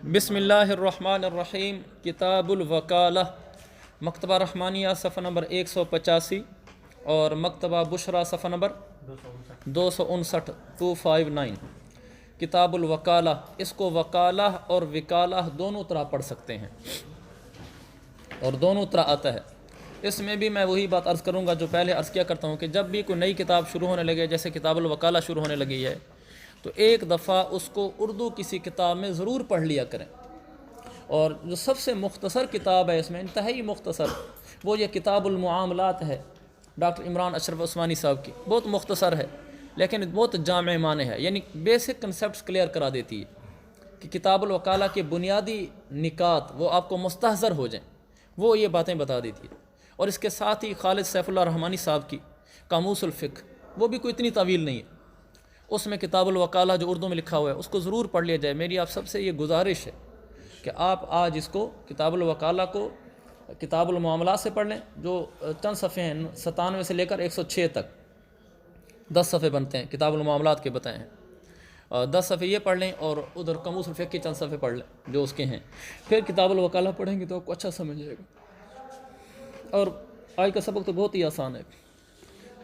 بسم اللہ الرحمن الرحیم کتاب الوکالہ مکتبہ رحمانیہ صفحہ نمبر 185 اور مکتبہ بشرا صفحہ نمبر 259 کتاب الوکالہ۔ اس کو وکالہ اور وکالہ دونوں طرح پڑھ سکتے ہیں اور دونوں طرح آتا ہے۔ اس میں بھی میں وہی بات عرض کروں گا جو پہلے عرض کیا کرتا ہوں کہ جب بھی کوئی نئی کتاب شروع ہونے لگے، جیسے کتاب الوکالہ شروع ہونے لگی ہے، تو ایک دفعہ اس کو اردو کسی کتاب میں ضرور پڑھ لیا کریں۔ اور جو سب سے مختصر کتاب ہے اس میں، انتہائی مختصر، وہ یہ کتاب المعاملات ہے، ڈاکٹر عمران اشرف عثمانی صاحب کی۔ بہت مختصر ہے لیکن بہت جامع معنی ہے، یعنی بیسک کنسیپٹس کلیئر کرا دیتی ہے کہ کتاب الوکالہ کے بنیادی نکات وہ آپ کو مستحضر ہو جائیں، وہ یہ باتیں بتا دیتی ہے۔ اور اس کے ساتھ ہی خالد سیف اللہ رحمانی صاحب کی قاموس الفقہ، وہ بھی کوئی اتنی طویل نہیں ہے، اس میں کتاب الوکالہ جو اردو میں لکھا ہوا ہے اس کو ضرور پڑھ لیا جائے۔ میری آپ سب سے یہ گزارش ہے کہ آپ آج اس کو کتاب الوکالہ کو کتاب المعاملات سے پڑھ لیں، جو چند صفحے ہیں 97 سے لے کر 106 تک 10 صفحے بنتے ہیں، کتاب المعاملات کے بتائے ہیں، اور 10 صفحے یہ پڑھ لیں اور ادھر قاموس الفقہ کے چند صفحے پڑھ لیں جو اس کے ہیں، پھر کتاب الوکالہ پڑھیں گے تو آپ کو اچھا سمجھ جائے گا۔ اور آج کا سبق تو بہت ہی آسان ہے،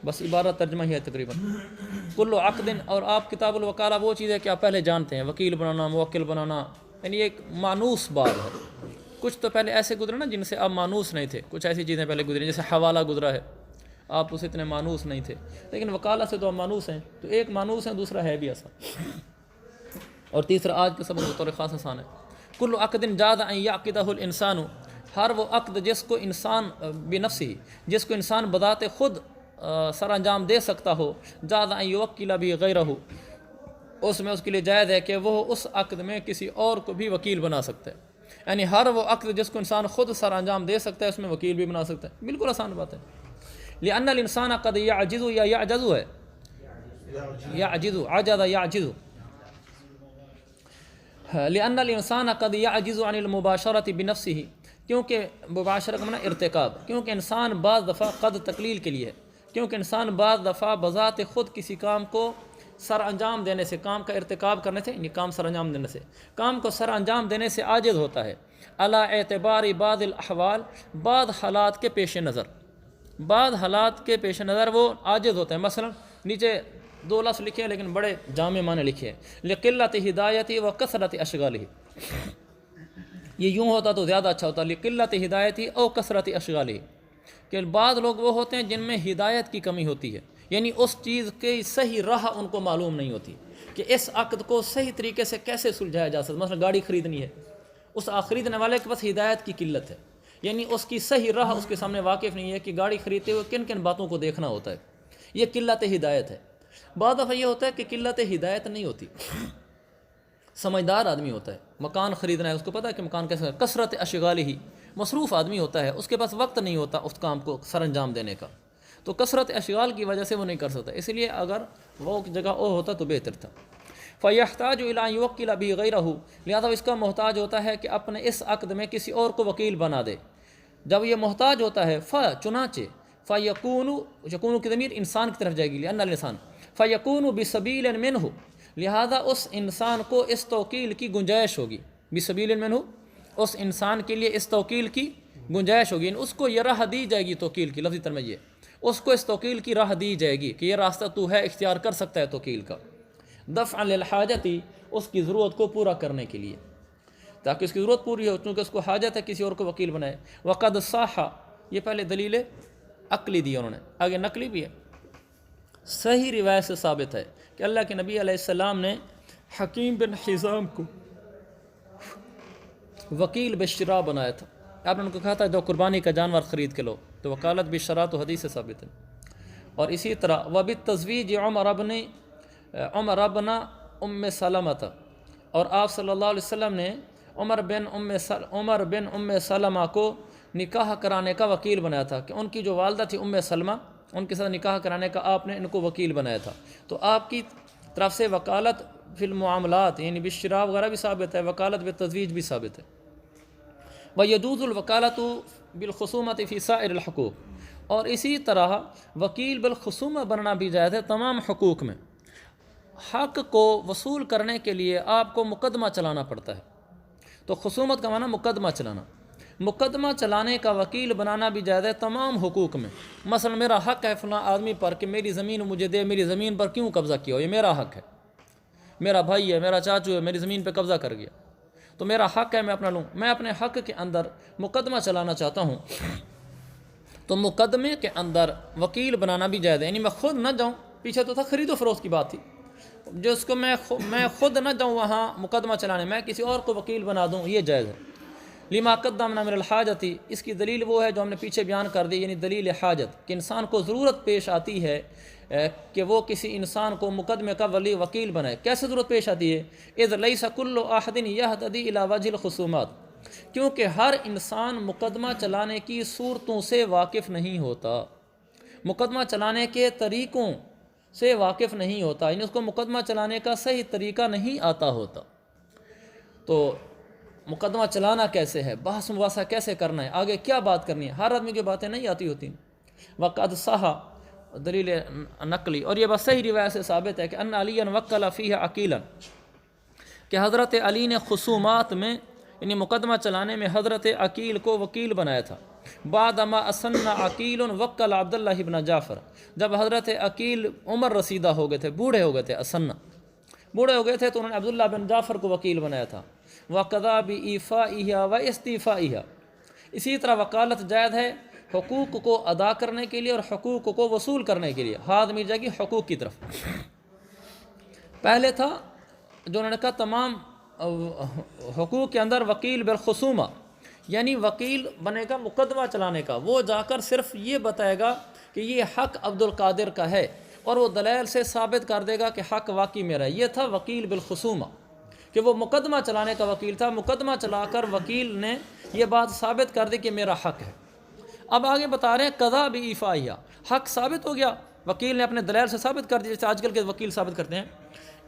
بس عبارت ترجمہ ہی ہے تقریباً۔ کل عقد، اور آپ کتاب الوکالہ وہ چیز ہے کہ آپ پہلے جانتے ہیں، وکیل بنانا، موکل بنانا، یعنی ایک مانوس بات ہے۔ کچھ تو پہلے ایسے گزرے نا جن سے آپ مانوس نہیں تھے، کچھ ایسی چیزیں پہلے گزری جیسے حوالہ گزرا ہے، آپ اسے اتنے مانوس نہیں تھے، لیکن وکالہ سے تو آپ مانوس ہیں، تو ایک مانوس ہے، دوسرا ہے بھی آسان، اور تیسرا آج کے سبق بطور خاص آسان ہے۔ کل عقد جاز ان یعقدہ الانسان، ہر وہ عقد جس کو انسان بنفسہ، جس کو انسان بذات خود سر انجام دے سکتا ہو، جاز ان یوکل بھی غیرہ، اس میں اس کے لیے جائز ہے کہ وہ اس عقد میں کسی اور کو بھی وکیل بنا سکتا ہے۔ یعنی ہر وہ عقد جس کو انسان خود سر انجام دے سکتا ہے اس میں وکیل بھی بنا سکتا ہے، بالکل آسان بات ہے۔ لأن الانسان قد يعجز یا يعجز ہے، يعجز، عجز يعجز، لأن الانسان قد يعجز عن المباشرة بنفسه، کیونکہ مباشرت کا معنی ارتکاب، کیونکہ انسان بعض دفعہ قد تقلیل کے لیے ہے، کیونکہ انسان بعض دفعہ بذات خود کسی کام کو سر انجام دینے سے، کام کا ارتکاب کرنے سے، یعنی کام سر انجام دینے سے، کام کو سر انجام دینے سے عاجز ہوتا ہے، علی اعتبار بعض الاحوال، بعض حالات کے پیش نظر، بعض حالات کے پیش نظر وہ عاجز ہوتا ہے۔ مثلا نیچے 2 لفظ لکھے ہیں لیکن بڑے جامع معنی لکھے ہیں، لقلت ہدایتی و کثرت اشغالہ، یہ یوں ہوتا تو زیادہ اچھا ہوتا، لقلت ہدایتی او کثرت اشغالہ، کہ بعض لوگ وہ ہوتے ہیں جن میں ہدایت کی کمی ہوتی ہے، یعنی اس چیز کی صحیح راہ ان کو معلوم نہیں ہوتی کہ اس عقد کو صحیح طریقے سے کیسے سلجھایا جا سکتا۔ مثلا گاڑی خریدنی ہے، اس خریدنے والے کے پاس ہدایت کی قلت ہے، یعنی اس کی صحیح راہ اس کے سامنے واقف نہیں ہے کہ گاڑی خریدتے ہوئے کن کن باتوں کو دیکھنا ہوتا ہے، یہ قلت ہدایت ہے۔ بعض دفعہ یہ ہوتا ہے کہ قلت ہدایت نہیں ہوتی، سمجھدار آدمی ہوتا ہے، مکان خریدنا ہے، اس کو پتہ ہے کہ مکان کیسے، کثرت اشغالہ، مصروف آدمی ہوتا ہے، اس کے پاس وقت نہیں ہوتا اس کام کو سر انجام دینے کا، تو کثرت اشغال کی وجہ سے وہ نہیں کر سکتا، اس لیے اگر وہ جگہ او ہوتا تو بہتر تھا۔ فَيَحْتَاجُ إِلَىٰ أَن يُوَكِّلَ بِهِ غَيْرَهُ، لہذا اس کا محتاج ہوتا ہے کہ اپنے اس عقد میں کسی اور کو وکیل بنا دے۔ جب یہ محتاج ہوتا ہے، چنانچہ فَيَكُونُ کی ضمیر انسان کی طرف جائے گی، لأن الانسان فَيَكُونُ بِسَبِيلٍ مِّنْهُ، لہذا اس انسان کو اس توکیل کی گنجائش ہوگی، بِسَبِيلٍ مِّنْهُ، اس انسان کے لیے اس توکیل کی گنجائش ہوگی، یعنی اس کو یہ راہ دی جائے گی، توکیل کی لفظی ترجمہ یہ، اس کو اس توکیل کی راہ دی جائے گی کہ یہ راستہ تو ہے، اختیار کر سکتا ہے توکیل کا، دفعا للحاجتی، اس کی ضرورت کو پورا کرنے کے لیے، تاکہ اس کی ضرورت پوری ہو، چونکہ اس کو حاجت ہے کسی اور کو وکیل بنائے۔ وقد صح، یہ پہلے دلیل عقلی دی انہوں نے، آگے نقلی بھی ہے، صحیح روایت سے ثابت ہے کہ اللہ کے نبی علیہ السلام نے حکیم بن حزام کو وکیل بالشراء بنایا تھا۔ آپ نے ان کو کہا تھا جو قربانی کا جانور خرید کے لو، تو وکالت بالشراء تو حدیث سے ثابت ہے۔ اور اسی طرح وبالتزویج عمر ابن ام سلمۃ، اور آپ صلی اللہ علیہ وسلم نے عمر بن ام سلمہ کو نکاح کرانے کا وکیل بنایا تھا، کہ ان کی جو والدہ تھی ام سلمہ، ان کے ساتھ نکاح کرانے کا آپ نے ان کو وکیل بنایا تھا۔ تو آپ کی طرف سے وکالت فی المعاملات یعنی بالشراء وغیرہ بھی ثابت ہے، وکالت بالتزویج بھی ثابت ہے۔ وَيَجُوزُ الْوَكَالَةُ بِالْخُصُومَةِ فِي سَائِرِ الْحُقُوقِ، اور اسی طرح وکیل بالخصومہ بننا بھی جائز ہے تمام حقوق میں۔ حق کو وصول کرنے کے لیے آپ کو مقدمہ چلانا پڑتا ہے، تو خصومت کا معنی مقدمہ چلانا، مقدمہ چلانے کا وکیل بنانا بھی جائز ہے تمام حقوق میں۔ مثلا میرا حق ہے فلاں آدمی پر کہ میری زمین مجھے دے، میری زمین پر کیوں قبضہ کیا ہو، یہ میرا حق ہے، میرا بھائی ہے، میرا چاچو ہے، میری زمین پہ قبضہ کر گیا، تو میرا حق ہے میں اپنا لوں۔ میں اپنے حق کے اندر مقدمہ چلانا چاہتا ہوں تو مقدمے کے اندر وکیل بنانا بھی جائز ہے، یعنی میں خود نہ جاؤں، پیچھے تو تھا خرید و فروخت کی بات تھی، جس کو میں خود نہ جاؤں وہاں مقدمہ چلانے، میں کسی اور کو وکیل بنا دوں، یہ جائز ہے۔ لما قدمنا من الحاجتی، اس کی دلیل وہ ہے جو ہم نے پیچھے بیان کر دی، یعنی دلیل حاجت، کہ انسان کو ضرورت پیش آتی ہے کہ وہ کسی انسان کو مقدمے کا وکیل بنائے۔ کیسے ضرورت پیش آتی ہے؟ اذ لیس کل احد یہتدی الی وجہ الخصومات، کیونکہ ہر انسان مقدمہ چلانے کی صورتوں سے واقف نہیں ہوتا، مقدمہ چلانے کے طریقوں سے واقف نہیں ہوتا، یعنی اس کو مقدمہ چلانے کا صحیح طریقہ نہیں آتا ہوتا۔ تو مقدمہ چلانا کیسے ہے، بحث مباحثہ کیسے کرنا ہے، آگے کیا بات کرنی ہے، ہر آدمی کی باتیں نہیں آتی ہوتی۔ وقد صح، دلیل نقلی، اور یہ بس صحیح روایت سے ثابت ہے کہ ان علی وکل فیہ عقیلا، کہ حضرت علی نے خصومات میں یعنی مقدمہ چلانے میں حضرت عقیل کو وکیل بنایا تھا۔ بعد ما اسن عقیل وکل عبداللہ ابن جعفر، جب حضرت عقیل عمر رسیدہ ہو گئے تھے، بوڑھے ہو گئے تھے، اسن بوڑھے ہو گئے تھے، تو انہوں نے عبداللہ بن جعفر کو وکیل بنایا تھا۔ وقضا بایفائها واستیفائها، اسی طرح وکالت جائز ہے حقوق کو ادا کرنے کے لیے اور حقوق کو وصول کرنے کے لیے۔ ہاتھ مل جائے گی حقوق کی طرف۔ پہلے تھا جو انہوں نے کہا تمام حقوق کے اندر وکیل بالخصومہ، یعنی وکیل بنے گا مقدمہ چلانے کا، وہ جا کر صرف یہ بتائے گا کہ یہ حق عبد القادر کا ہے، اور وہ دلیل سے ثابت کر دے گا کہ حق واقعی میرا ہے۔ یہ تھا وکیل بالخصومہ، کہ وہ مقدمہ چلانے کا وکیل تھا، مقدمہ چلا کر وکیل نے یہ بات ثابت کر دی کہ میرا حق ہے۔ اب آگے بتا رہے ہیں قضا بایفائها، حق ثابت ہو گیا، وکیل نے اپنے دلیل سے ثابت کر دیا، جیسے آج کل کے وکیل ثابت کرتے ہیں۔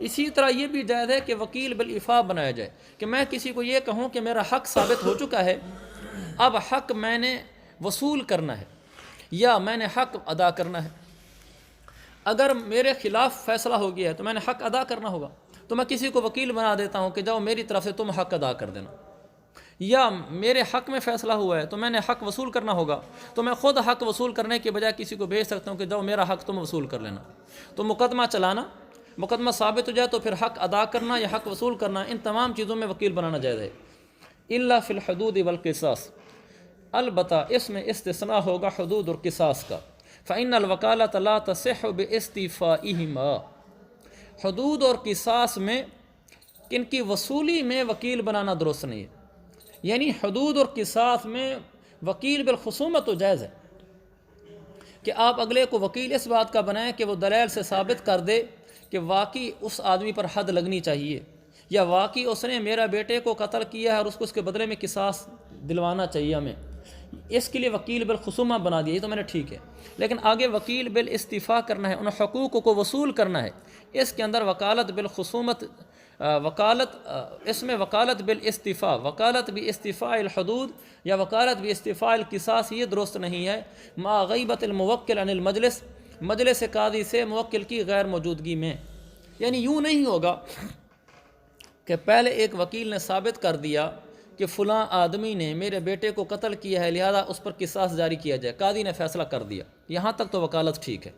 اسی طرح یہ بھی جائز ہے کہ وکیل بالافاء بنایا جائے، کہ میں کسی کو یہ کہوں کہ میرا حق ثابت ہو چکا ہے، اب حق میں نے وصول کرنا ہے یا میں نے حق ادا کرنا ہے۔ اگر میرے خلاف فیصلہ ہو گیا ہے تو میں نے حق ادا کرنا ہوگا، تو میں کسی کو وکیل بنا دیتا ہوں کہ جاؤ میری طرف سے تم حق ادا کر دینا، یا میرے حق میں فیصلہ ہوا ہے تو میں نے حق وصول کرنا ہوگا، تو میں خود حق وصول کرنے کے بجائے کسی کو بھیج سکتا ہوں کہ جاؤ میرا حق تم وصول کر لینا۔ تو مقدمہ چلانا، مقدمہ ثابت ہو جائے تو پھر حق ادا کرنا یا حق وصول کرنا، ان تمام چیزوں میں وکیل بنانا جائز ہے۔ الا فی الحدود والقصاص، البتہ اس میں استثناء ہوگا حدود اور قصاص کا۔ فإن الوکالۃ لا تصح باستیفائہما، حدود اور قصاص میں ان کی وصولی میں وکیل بنانا درست نہیں ہے، یعنی حدود اور قصاص میں وکیل بالخصومت تو جائز ہے کہ آپ اگلے کو وکیل اس بات کا بنائیں کہ وہ دلیل سے ثابت کر دے کہ واقعی اس آدمی پر حد لگنی چاہیے، یا واقعی اس نے میرا بیٹے کو قتل کیا ہے اور اس کو اس کے بدلے میں قصاص دلوانا چاہیے ہمیں، اس کے لیے وکیل بالخصومہ بنا دیا، یہ تو میں نے ٹھیک ہے۔ لیکن آگے وکیل بالاستیفاء کرنا ہے، ان حقوق کو وصول کرنا ہے، اس کے اندر وکالت بالخصومت، اس میں وکالت بالاستیفاء، وکالت باستیفاء الحدود یا وکالت باستیفاء القصاص یہ درست نہیں ہے، مع غیبت الموکل عن المجلس، مجلس قاضی سے موکل کی غیر موجودگی میں۔ یعنی یوں نہیں ہوگا کہ پہلے ایک وکیل نے ثابت کر دیا کہ فلاں آدمی نے میرے بیٹے کو قتل کیا ہے لہذا اس پر قصاص جاری کیا جائے، قاضی نے فیصلہ کر دیا، یہاں تک تو وکالت ٹھیک ہے۔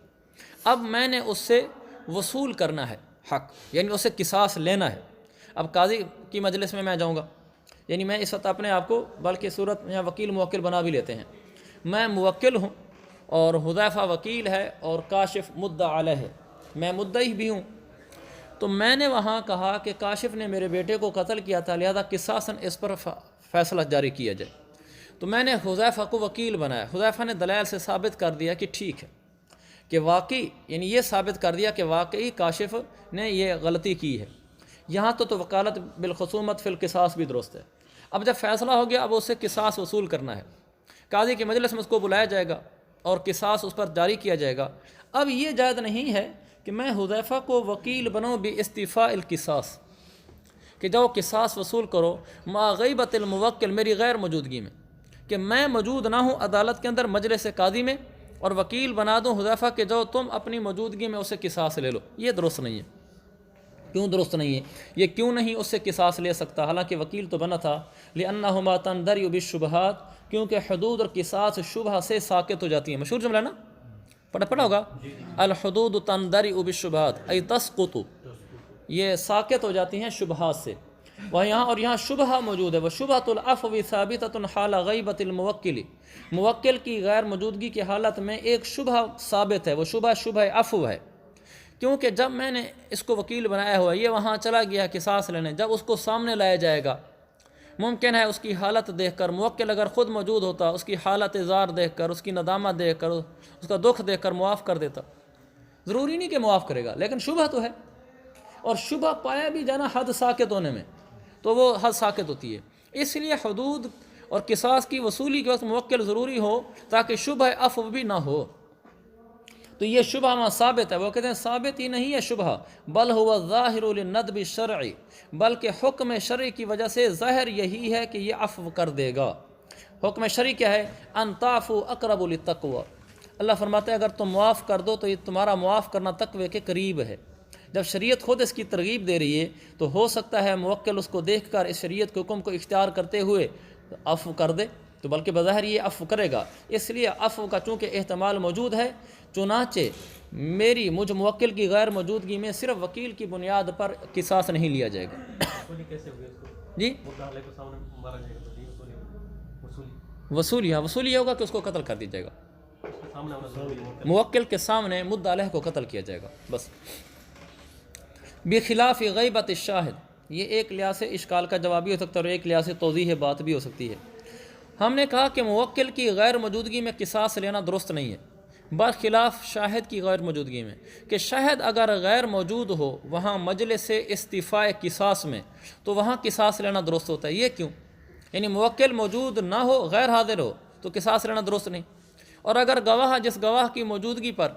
اب میں نے اس سے وصول کرنا ہے حق، یعنی اسے قصاص لینا ہے۔ اب قاضی کی مجلس میں جاؤں گا، یعنی میں اس وقت اپنے آپ کو بلکہ صورت میں وکیل موکل بنا بھی لیتے ہیں، میں موکل ہوں اور حذیفہ وکیل ہے اور کاشف مدعی علیہ ہے، میں مدعی بھی ہوں، تو میں نے وہاں کہا کہ کاشف نے میرے بیٹے کو قتل کیا تھا لہذا قصاصاً اس پر فیصلہ جاری کیا جائے، تو میں نے حذیفہ کو وکیل بنایا، حذیفہ نے دلائل سے ثابت کر دیا کہ ٹھیک ہے، کہ واقعی یعنی یہ ثابت کر دیا کہ واقعی کاشف نے یہ غلطی کی ہے، یہاں تو وکالت بالخصومت فی القصاص بھی درست ہے۔ اب جب فیصلہ ہو گیا اب اسے قصاص وصول کرنا ہے، قاضی کی مجلس میں اس کو بلایا جائے گا اور قصاص اس پر جاری کیا جائے گا۔ اب یہ جائز نہیں ہے کہ میں حذیفہ کو وکیل بنوں باستیفاء القصاص، کہ جاؤ قصاص وصول کرو، مع غیبت الموکل، میری غیر موجودگی میں، کہ میں موجود نہ ہوں عدالت کے اندر مجلس قاضی میں، اور وکیل بنا دوں حذیفہ کہ جاؤ تم اپنی موجودگی میں اسے قصاص لے لو، یہ درست نہیں ہے۔ کیوں درست نہیں ہے؟ یہ کیوں نہیں اس سے قصاص لے سکتا حالانکہ وکیل تو بنا تھا؟ لأنہما تندرع بالشبہات، کیونکہ حدود اور قصاص شبہ سے ساقط ہو جاتی ہیں۔ مشہور جملہ نا، پڑھا ہوگا، الحدود تندرع بالشبہات ای تسقط، یہ ساقط ہو جاتی ہیں شبہات سے۔ یہاں شبہ موجود ہے، وہ شبہۃ العفو ثابتۃ حال غیبۃ الموکل، موکل کی غیر موجودگی کی حالت میں ایک شبہ ثابت ہے، وہ شبہ عفو ہے، کیونکہ جب میں نے اس کو وکیل بنایا ہوا ہے، یہ وہاں چلا گیا قصاص لینے، جب اس کو سامنے لایا جائے گا، ممکن ہے اس کی حالت دیکھ کر موکل اگر خود موجود ہوتا، اس کی حالت زار دیکھ کر، اس کی ندامت دیکھ کر، اس کا دکھ دیکھ کر معاف کر دیتا۔ ضروری نہیں کہ معاف کرے گا، لیکن شبہ تو ہے، اور شبہ پایا بھی جانا حد ساقط ہونے میں، تو وہ حد ساقط ہوتی ہے۔ اس لیے حدود اور قصاص کی وصولی کے وقت موکل ضروری ہو تاکہ شبہ عفو بھی نہ ہو۔ تو یہ شبہ وہاں ثابت ہے، وہ کہتے ہیں ثابت ہی نہیں ہے شبہ، بل ہوا ظاہر للندب الشرعی، بلکہ حکم شرعی کی وجہ سے ظاہر یہی ہے کہ یہ عفو کر دے گا۔ حکم شرعی کیا ہے؟ ان تعفو اقرب للتقوی، اللہ فرماتا ہے اگر تم معاف کر دو تو یہ تمہارا معاف کرنا تقوی کے قریب ہے۔ جب شریعت خود اس کی ترغیب دے رہی ہے تو ہو سکتا ہے موکل اس کو دیکھ کر اس شریعت کے حکم کو اختیار کرتے ہوئے عفو کر دے، تو بلکہ بظاہر یہ عفو کرے گا۔ اس لیے عفو کا چونکہ احتمال موجود ہے، چنانچہ مجھ موکل کی غیر موجودگی میں صرف وکیل کی بنیاد پر قصاص نہیں لیا جائے گا۔ جی وصولی، وصولی یہ ہوگا کہ اس کو قتل کر دیا جائے گا، موکل کے سامنے مدعا علیہ کو قتل کیا جائے گا بس۔ بخلاف غیبت الشاہد، یہ ایک لحاظ سے اشکال کا جواب بھی ہو سکتا ہے اور ایک لحاظ سے توضیح بات بھی ہو سکتی ہے۔ ہم نے کہا کہ موکل کی غیر موجودگی میں قصاص لینا درست نہیں ہے، برخلاف شاہد کی غیر موجودگی میں، کہ شاہد اگر غیر موجود ہو وہاں مجلس استیفاء قصاص میں تو وہاں قصاص لینا درست ہوتا ہے۔ یہ کیوں؟ یعنی موکل موجود نہ ہو، غیر حاضر ہو تو قصاص لینا درست نہیں، اور اگر گواہ جس گواہ کی موجودگی پر،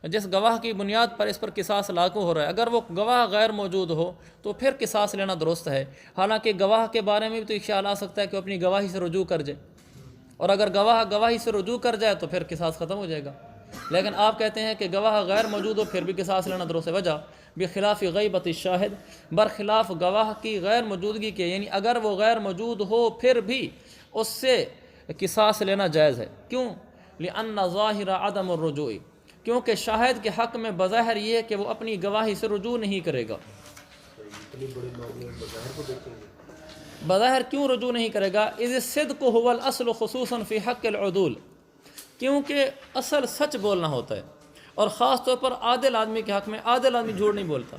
جس گواہ کی بنیاد پر اس پر قصاص لاگو ہو رہا ہے، اگر وہ گواہ غیر موجود ہو تو پھر قصاص لینا درست ہے۔ حالانکہ گواہ کے بارے میں بھی تو ایک خیال آ سکتا ہے کہ اپنی گواہی سے رجوع کر جائے، اور اگر گواہ گواہی سے رجوع کر جائے تو پھر قصاص ختم ہو جائے گا، لیکن آپ کہتے ہیں کہ گواہ غیر موجود ہو پھر بھی قصاص لینا درست ہے۔ وجہ بخلاف غیبت الشاہد، برخلاف گواہ کی غیر موجودگی کے، یعنی اگر وہ غیر موجود ہو پھر بھی اس سے قصاص لینا جائز ہے۔ کیوں؟ لأن ظاہر عدم الرجوع، کیونکہ شاہد کے حق میں بظاہر یہ کہ وہ اپنی گواہی سے رجوع نہیں کرے گا۔ بظاہر کیوں رجوع نہیں کرے گا؟ اذ الصدق هو الاصل خصوصا فی حق العدول، کیونکہ اصل سچ بولنا ہوتا ہے، اور خاص طور پر عادل آدمی کے حق میں عادل آدمی جھوٹ نہیں بولتا۔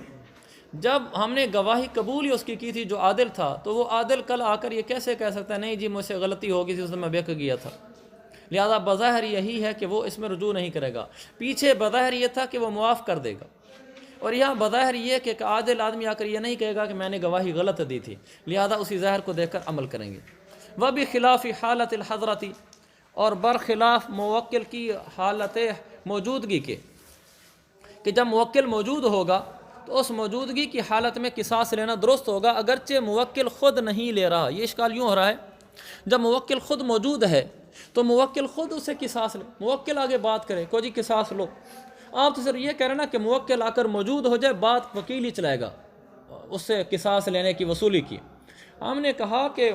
جب ہم نے گواہی قبول ہی اس کی تھی جو عادل تھا، تو وہ عادل کل آ کر یہ کیسے کہہ سکتا ہے نہیں جی مجھ سے غلطی ہو گئی تھی، اس میں بہک گیا تھا، لہذا بظاہر یہی ہے کہ وہ اس میں رجوع نہیں کرے گا۔ پیچھے بظاہر یہ تھا کہ وہ معاف کر دے گا، اور یہاں بظاہر یہ کہ عادل آدمی آ کر یہ نہیں کہے گا کہ میں نے گواہی غلط دی تھی، لہذا اسی ظاہر کو دیکھ کر عمل کریں گے۔ وبخلاف حالت الحضرتی، اور برخلاف موکل کی حالت موجودگی کے، کہ جب موکل موجود ہوگا تو اس موجودگی کی حالت میں قصاص لینا درست ہوگا، اگرچہ موکل خود نہیں لے رہا۔ یہ اشکال یوں ہو رہا ہے، جب موکل خود موجود ہے تو موکل خود اسے قصاص لے، موکل آگے بات کرے کو جی قصاص لو، آپ تو صرف یہ کہہ رہے ہیں نا کہ موکل آ کر موجود ہو جائے، بات وکیل ہی چلائے گا اس سے قصاص لینے کی، وصولی کی۔ ہم نے کہا کہ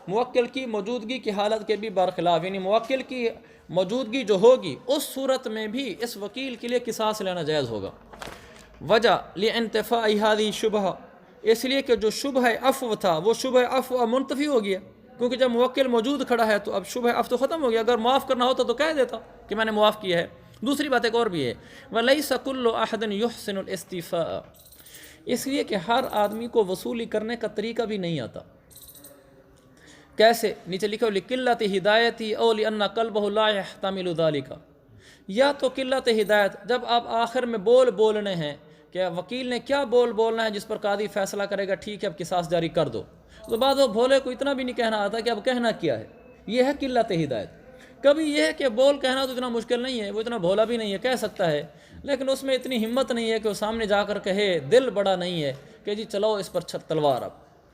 موکل کی موجودگی کی حالت کے بھی برخلاف، یعنی موکل کی موجودگی جو ہوگی اس صورت میں بھی اس وکیل کے لیے قصاص لینا جائز ہوگا۔ وجہ لانتفاء هذه شبہ، اس لیے کہ جو شبہ عفو تھا وہ شبہ عفو منتفی ہو گیا، کیونکہ جب موکل موجود کھڑا ہے تو اب شبہ عفو تو ختم ہو گیا۔ اگر معاف کرنا ہوتا تو کہہ دیتا کہ میں نے معاف کیا ہے۔ دوسری بات ایک اور بھی ہے، وَلَيْسَ كُلُّ أَحَدٍ يُحْسِنُ الْإِسْتِيفَاءَ، اس لیے کہ ہر آدمی کو وصولی کرنے کا طریقہ بھی نہیں آتا۔ کیسے؟ نیچے لکھو لِقِلَّةِ ہدایتی او لِأَنَّ قَلْبَهُ لَا يَحْتَمِلُ ذَلِكَ، یا تو قلت ہدایت، جب آپ آخر میں بولنے ہیں کہ وکیل نے کیا بولنا ہے جس پر قاضی فیصلہ کرے گا ٹھیک ہے اب قصاص جاری کر دو، تو بعد وہ بھولے کو اتنا بھی نہیں کہنا آتا کہ اب کہنا کیا ہے، یہ ہے قلت ہدایت۔ کبھی یہ ہے کہ بول کہنا تو اتنا مشکل نہیں ہے، وہ اتنا بھولا بھی نہیں ہے، کہہ سکتا ہے، لیکن اس میں اتنی ہمت نہیں ہے کہ وہ سامنے جا کر کہے، دل بڑا نہیں ہے کہ جی چلو اس پر تلوار اب،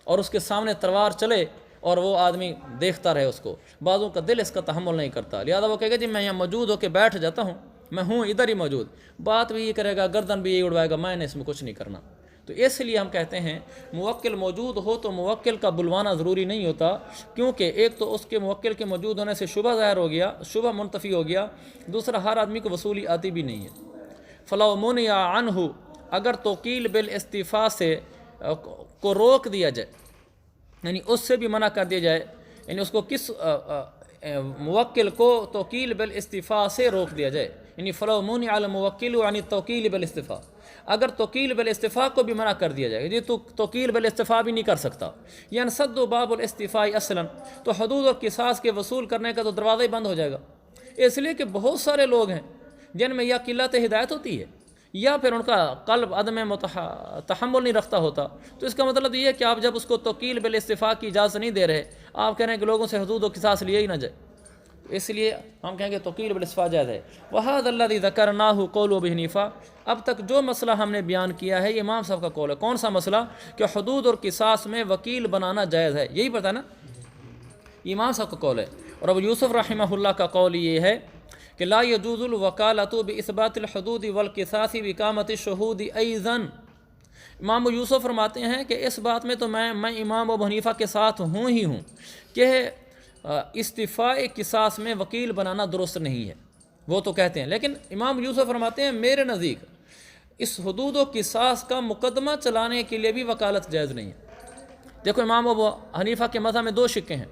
اور اس کے سامنے تلوار چلے اور وہ آدمی دیکھتا رہے اس کو، بعضوں کا دل اس کا تحمل نہیں کرتا، لہذا وہ کہے گا جی میں یہاں موجود ہو کے بیٹھ جاتا ہوں، میں ہوں ادھر ہی موجود، بات بھی یہ کرے گا، گردن بھی یہ اڑوائے گا، میں نے اس میں کچھ نہیں کرنا۔ تو اس لیے ہم کہتے ہیں موکل موجود ہو تو موکل کا بلوانا ضروری نہیں ہوتا، کیونکہ ایک تو اس کے موکل کے موجود ہونے سے شبہ ظاہر ہو گیا، شبہ منتفی ہو گیا، دوسرا ہر آدمی کو وصولی آتی بھی نہیں ہے۔ فلو منع عنہ، اگر توکیل بالاستفاء سے کو روک دیا جائے، یعنی اس سے بھی منع کر دیا جائے، یعنی اس کو کس موکل کو توکیل بالاستفاء سے روک دیا جائے، یعنی فلو منع الموکل عن التوکیل بالاستفاء، اگر توکیل بالاستفاء کو بھی منع کر دیا جائے، یہ تو توکیل بالاستفاء بھی نہیں کر سکتا، یعنی صد باب الاستفاء اصلا، تو حدود اور قصاص کے وصول کرنے کا تو دروازہ ہی بند ہو جائے گا، اس لیے کہ بہت سارے لوگ ہیں جن میں یا قلت ہدایت ہوتی ہے یا پھر ان کا قلب عدم تحمل نہیں رکھتا ہوتا، تو اس کا مطلب یہ ہے کہ آپ جب اس کو توکیل بالاستفاء کی اجازت نہیں دے رہے، آپ کہہ رہے ہیں کہ لوگوں سے حدود و قصاص لیے ہی نہ جائے، اس لیے ہم کہیں گے توکیل بالاستفاء جائز ہے۔ وَهَذَا الَّذِي ذَكَرْنَاهُ قَوْلُ أَبِي حنیفہ، اب تک جو مسئلہ ہم نے بیان کیا ہے یہ امام صاحب کا قول ہے۔ کون سا مسئلہ؟ کہ حدود اور قصاص میں وکیل بنانا جائز ہے، یہی پتہ نا، امام صاحب کا قول ہے۔ اور ابو یوسف رحمہ اللہ کا قول یہ ہے کہ لا يجوز الوکالۃ باثبات الحدود والقصاص باقامۃ الشہود ایضا، امام ابو یوسف فرماتے ہیں کہ اس بات میں تو میں امام ابو حنیفہ کے ساتھ ہوں ہی ہوں کہ استفاء قصاص میں وکیل بنانا درست نہیں ہے، وہ تو کہتے ہیں، لیکن امام یوسف فرماتے ہیں میرے نزدیک اس حدود و قصاص کا مقدمہ چلانے کے لیے بھی وکالت جائز نہیں ہے۔ دیکھو امام ابو حنیفہ کے مذہب میں دو شقیں ہیں،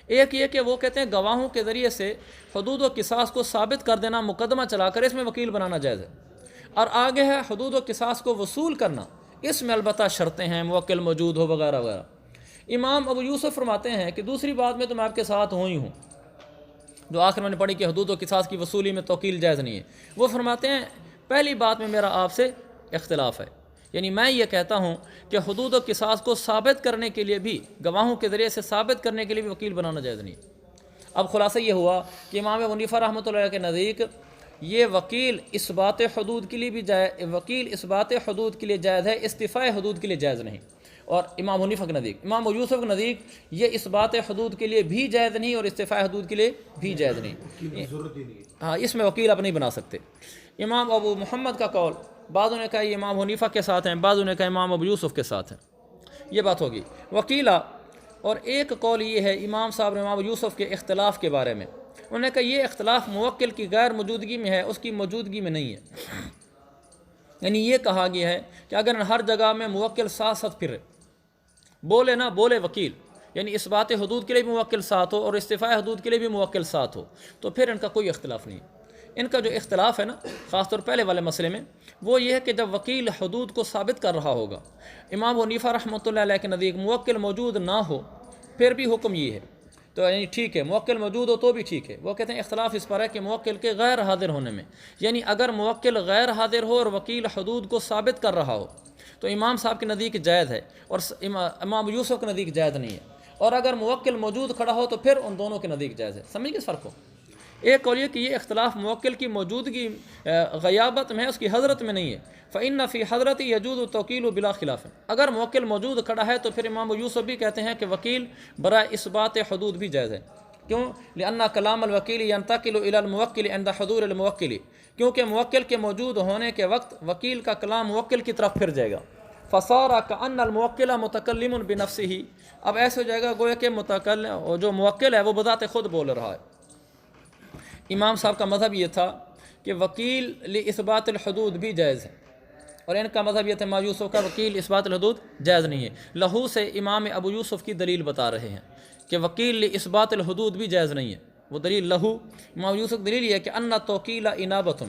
ایک یہ کہ وہ کہتے ہیں گواہوں کے ذریعے سے حدود و قصاص کو ثابت کر دینا، مقدمہ چلا کر اس میں وکیل بنانا جائز ہے، اور آگے ہے حدود و قصاص کو وصول کرنا، اس میں البتہ شرطیں ہیں، موکل موجود ہو وغیرہ وغیرہ۔ امام ابو یوسف فرماتے ہیں کہ دوسری بات میں تو میں آپ کے ساتھ ہوں ہی ہوں، جو آخر میں نے پڑھی کہ حدود و قصاص کی وصولی میں توکیل جائز نہیں ہے، وہ فرماتے ہیں پہلی بات میں میرا آپ سے اختلاف ہے، یعنی میں یہ کہتا ہوں کہ حدود و قصاص کو ثابت کرنے کے لیے بھی، گواہوں کے ذریعے سے ثابت کرنے کے لیے بھی وکیل بنانا جائز نہیں ہے۔ اب خلاصہ یہ ہوا کہ امام ابو حنیفہ رحمۃ اللہ علیہ کے نزدیک یہ وکیل اثبات حدود کے لیے بھی وکیل اثبات حدود کے لیے جائز ہے، استفاء حدود کے لیے جائز نہیں، اور امام حنیفہ کے نزدیک، امام ابو یوسف کے نزدیک یہ اثبات حدود کے لیے بھی جائز نہیں اور استفاء حدود کے لیے بھی جائز نہیں، ہاں اس میں وکیل آپ نہیں بنا سکتے۔ امام ابو محمد کا قول، بعضوں نے کہا یہ امام حنیفہ کے ساتھ ہیں، بعضوں نے کہا امام ابو یوسف کے ساتھ ہیں، یہ بات ہوگی وکیلا۔ اور ایک قول یہ ہے امام صاحب نے امام ابو یوسف کے اختلاف کے بارے میں، انہوں نے کہا یہ اختلاف موکل کی غیر موجودگی میں ہے، اس کی موجودگی میں نہیں ہے، یعنی یہ کہا گیا ہے کہ اگر ہر جگہ میں موکل ساتھ ساتھ پھرے، بولے نہ بولے وکیل، یعنی اثبات حدود کے لیے بھی موکل ساتھ ہو اور استفاء حدود کے لیے بھی موکل ساتھ ہو، تو پھر ان کا کوئی اختلاف نہیں ہے۔ ان کا جو اختلاف ہے نا، خاص طور پہلے والے مسئلے میں، وہ یہ ہے کہ جب وکیل حدود کو ثابت کر رہا ہوگا، امام حنیفہ رحمۃ اللہ علیہ کے نزدیک موکل موجود نہ ہو، پھر بھی حکم یہ ہے، تو یعنی ٹھیک ہے موکل موجود ہو تو بھی ٹھیک ہے۔ وہ کہتے ہیں اختلاف اس پر ہے کہ موکل کے غیر حاضر ہونے میں، یعنی اگر موکل غیر حاضر ہو اور وکیل حدود کو ثابت کر رہا ہو تو امام صاحب کے نزدیک جائز ہے اور امام یوسف کے نزدیک جائز نہیں ہے، اور اگر موکل موجود کھڑا ہو تو پھر ان دونوں کے نزدیک جائز ہے۔ سمجھ گئے اس فرق کو؟ ایک قول یہ کہ یہ اختلاف موکل کی موجودگی غیابت میں ہے، اس کی حضرت میں نہیں ہے، فإن فی حضرت یجوز التوکیل بلا خلاف، اگر موکل موجود کھڑا ہے تو پھر امام یوسف بھی کہتے ہیں کہ وکیل برائے اثبات حدود بھی جائز ہے۔ کیوں؟ لأن کلام الوکیل ينتقل إلى الموکل عند حضور الموکل، کیونکہ موکل کے موجود ہونے کے وقت وکیل کا کلام موکل کی طرف پھر جائے گا، فصار كأن الموکل متکلم بنفسه، اب ایسے ہو جائے گا گویا کہ متکلم جو موکل ہے وہ بذات خود بول رہا ہے۔ امام صاحب کا مذہب یہ تھا کہ وکیل لاثبات الحدود بھی جائز ہے، اور ان کا مذہب یہ تھا امام یوسف کا وکیل اثبات الحدود جائز نہیں ہے۔ لہو سے امام ابو یوسف کی دلیل بتا رہے ہیں کہ وکیل لاثبات الحدود بھی جائز نہیں ہے، وہ دلیل لہو امام یوسف دلیل یہ ہے کہ ان توکیل انابۃ،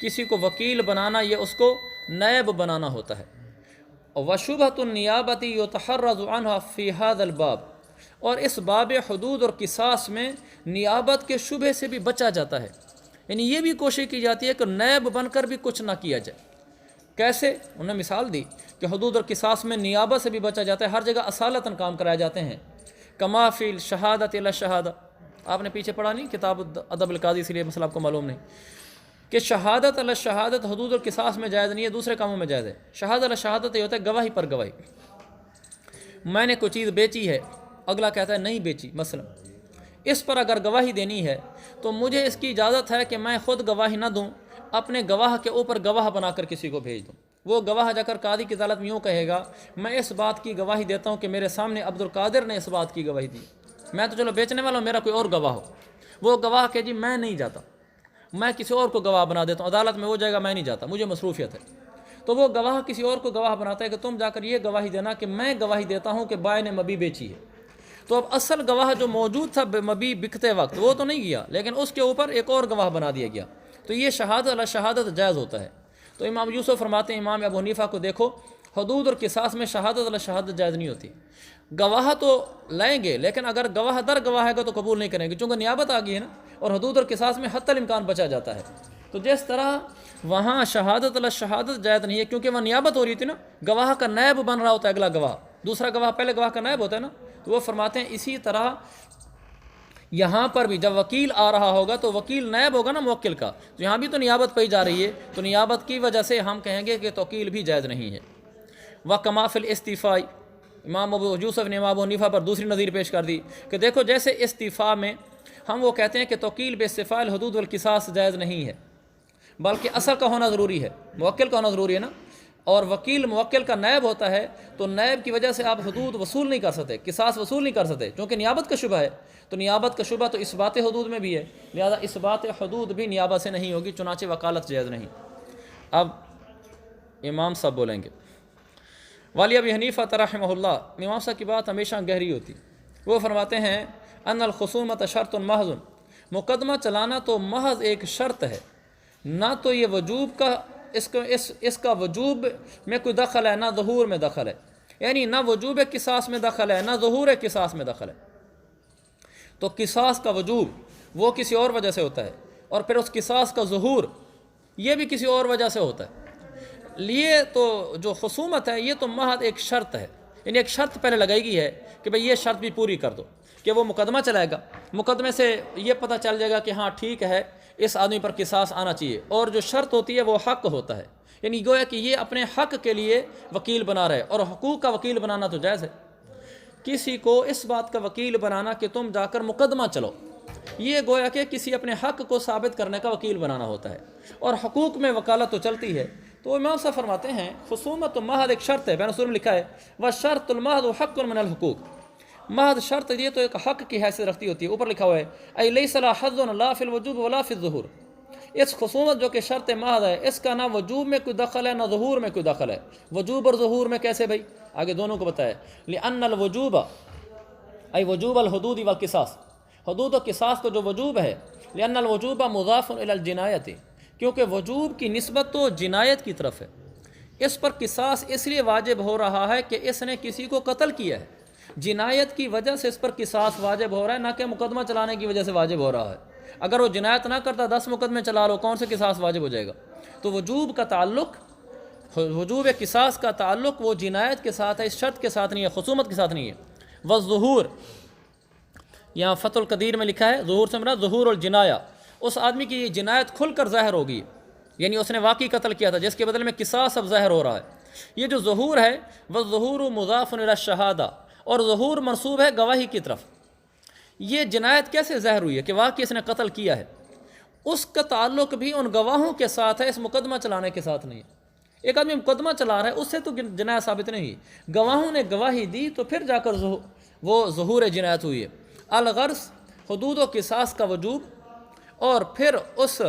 کسی کو وکیل بنانا یہ اس کو نائب بنانا ہوتا ہے، وشبہۃ النیابۃ یتحرز عنہا فی ھذا الباب، اور اس باب حدود اور قصاص میں نیابت کے شبہ سے بھی بچا جاتا ہے، یعنی یہ بھی کوشش کی جاتی ہے کہ نیب بن کر بھی کچھ نہ کیا جائے۔ کیسے؟ انہوں نے مثال دی کہ حدود اور قصاص میں نیابت سے بھی بچا جاتا ہے، ہر جگہ اصالتاً کام کرائے جاتے ہیں، کما فی الشہادۃ الی الشہادہ، آپ نے پیچھے پڑھا نہیں کتاب ادب القاضی، اس لیے مسئلہ آپ کو معلوم نہیں کہ شہادت علی الشہادت حدود اور قصاص میں جائز نہیں ہے، دوسرے کاموں میں جائز ہے۔ شہادت علی الشہادت یہ ہوتا ہے گواہی پر گواہی، میں نے کوئی چیز بیچی ہے، اگلا کہتا ہے نہیں بیچی، مثلا اس پر اگر گواہی دینی ہے تو مجھے اس کی اجازت ہے کہ میں خود گواہی نہ دوں، اپنے گواہ کے اوپر گواہ بنا کر کسی کو بھیج دوں، وہ گواہ جا کر قاضی کی عدالت میں یوں کہے گا میں اس بات کی گواہی دیتا ہوں کہ میرے سامنے عبد القادر نے اس بات کی گواہی دی، میں تو چلو بیچنے والا ہوں، میرا کوئی اور گواہ ہو۔ وہ گواہ کہ جی میں نہیں جاتا، میں کسی اور کو گواہ بنا دیتا ہوں، عدالت میں وہ جائے گا میں نہیں جاتا، مجھے مصروفیت ہے۔ تو وہ گواہ کسی اور کو گواہ بناتا ہے کہ تم جا کر یہ گواہی دینا کہ میں گواہی دیتا ہوں کہ بائے نے مبی بیچی ہے۔ تو اب اصل گواہ جو موجود تھا مبی بکتے وقت وہ تو نہیں گیا، لیکن اس کے اوپر ایک اور گواہ بنا دیا گیا، تو یہ شہادت علی شہادت جائز ہوتا ہے۔ تو امام یوسف فرماتے ہیں امام ابو حنیفہ کو دیکھو حدود اور قصاص میں شہادت علی شہادت جائز نہیں ہوتی، گواہ تو لیں گے لیکن اگر گواہ در گواہ ہے گا تو قبول نہیں کریں گے، چونکہ نیابت آ گئی ہے نا، اور حدود اور قصاص میں حتی الامکان بچا جاتا ہے۔ تو جس طرح وہاں شہادت علی شہادت جائز نہیں ہے کیونکہ وہاں نیابت ہو رہی تھی نا، گواہ کا نائب بن رہا ہوتا ہے اگلا گواہ، دوسرا گواہ پہلے گواہ کا نائب ہوتا ہے نا، تو وہ فرماتے ہیں اسی طرح یہاں پر بھی جب وکیل آ رہا ہوگا تو وکیل نائب ہوگا نا موکل کا، تو یہاں بھی تو نیابت پائی جا رہی ہے، تو نیابت کی وجہ سے ہم کہیں گے کہ توکیل بھی جائز نہیں ہے۔ وَكَمَا فِي الْاِسْتِفَاءِ، امام ابو یوسف نے امام ابو حنیفہ پر دوسری نظیر پیش کر دی کہ دیکھو جیسے استفاء میں ہم وہ کہتے ہیں کہ توکیل باستفاء الحدود والقصاص جائز نہیں ہے، بلکہ اصل کا ہونا ضروری ہے، موکل کا ہونا ضروری ہے نا، اور وکیل موکل کا نائب ہوتا ہے، تو نائب کی وجہ سے آپ حدود وصول نہیں کر سکتے، قصاص وصول نہیں کر سکتے، کیونکہ نیابت کا شبہ ہے، تو نیابت کا شبہ تو اثبات حدود میں بھی ہے، لہذا اثبات حدود بھی نیابت سے نہیں ہوگی، چنانچہ وکالت جائز نہیں۔ اب امام صاحب بولیں گے والی ابی حنیفہ رحمہ اللہ، امام صاحب کی بات ہمیشہ گہری ہوتی، وہ فرماتے ہیں ان الخصومت شرط محض، مقدمہ چلانا تو محض ایک شرط ہے، نہ تو یہ وجوب کا اس کا وجوب میں کوئی دخل ہے، نہ ظہور میں دخل ہے، یعنی نہ وجوب قصاص میں دخل ہے، نہ ظہور قصاص میں دخل ہے۔ تو قصاص کا وجوب وہ کسی اور وجہ سے ہوتا ہے، اور پھر اس قصاص کا ظہور یہ بھی کسی اور وجہ سے ہوتا ہے۔ یہ تو جو خصومت ہے یہ تو محض ایک شرط ہے، یعنی ایک شرط پہلے لگائی گئی ہے کہ بھئی یہ شرط بھی پوری کر دو کہ وہ مقدمہ چلائے گا، مقدمے سے یہ پتہ چل جائے گا کہ ہاں ٹھیک ہے اس آدمی پر قصاص آنا چاہیے، اور جو شرط ہوتی ہے وہ حق ہوتا ہے، یعنی گویا کہ یہ اپنے حق کے لیے وکیل بنا رہے، اور حقوق کا وکیل بنانا تو جائز ہے۔ کسی کو اس بات کا وکیل بنانا کہ تم جا کر مقدمہ چلو، یہ گویا کہ کسی اپنے حق کو ثابت کرنے کا وکیل بنانا ہوتا ہے، اور حقوق میں وکالت تو چلتی ہے۔ تو امام صاحب فرماتے ہیں خصومت تو محض ایک شرط ہے، بین اصول میں لکھا ہے وَالشَّرْطُ الْمَحْضُ حَقٌّ مِنَ الْحُقُوقِ، محض شرط یہ تو ایک حق کی حیثیت رکھتی ہوتی ہے، اوپر لکھا ہوا ہے اَيْ لَيْسَ لَهَا حَظٌّ لَا فِي الْوُجُوبِ وَلَا فِي الظُّهُورِ، اس خصومت جو کہ شرط محض ہے اس کا نہ وجوب میں کوئی دخل ہے نہ ظہور میں کوئی دخل ہے۔ وجوب اور ظہور میں کیسے بھائی؟ آگے دونوں کو بتایا لِأَنَّ الْوُجُوبَ أي وجوب الحدود والقصاص، حدود و قصاص کا جو وجوب ہے، لأن الوجوب مضاف إلى الجنایت، کیونکہ وجوب کی نسبت تو جنایت کی طرف ہے، اس پر قصاص اس لیے واجب ہو رہا ہے کہ اس نے کسی کو قتل کیا ہے، جنایت کی وجہ سے اس پر قصاص واجب ہو رہا ہے، نہ کہ مقدمہ چلانے کی وجہ سے واجب ہو رہا ہے۔ اگر وہ جنایت نہ کرتا 10 مقدمے چلا لو، کون سے قصاص واجب ہو جائے گا؟ تو وجوب کا تعلق، وجوب قصاص کا تعلق وہ جنایت کے ساتھ ہے، اس شرط کے ساتھ نہیں ہے، خصومت کے ساتھ نہیں ہے۔ والظہور، یہاں فتح القدیر میں لکھا ہے ظہور سے مراد ظہور الجنایا، اس آدمی کی یہ جنایت کھل کر ظاہر ہوگی، یعنی اس نے واقعی قتل کیا تھا جس کے بدلے میں قصاص اب ظاہر ہو رہا ہے۔ یہ جو ظہور ہے والظہور مضاف الی الشہادہ، اور ظہور منسوب ہے گواہی کی طرف۔ یہ جنایت کیسے ظاہر ہوئی ہے کہ واقعی اس نے قتل کیا ہے، اس کا تعلق بھی ان گواہوں کے ساتھ ہے، اس مقدمہ چلانے کے ساتھ نہیں ہے۔ ایک آدمی مقدمہ چلا رہا ہے اس سے تو جنایت ثابت نہیں ہوئی، گواہوں نے گواہی دی تو پھر جا کر وہ ظہور جنایت ہوئی ہے۔ الغرض حدود و قصاص کا وجوب اور پھر اس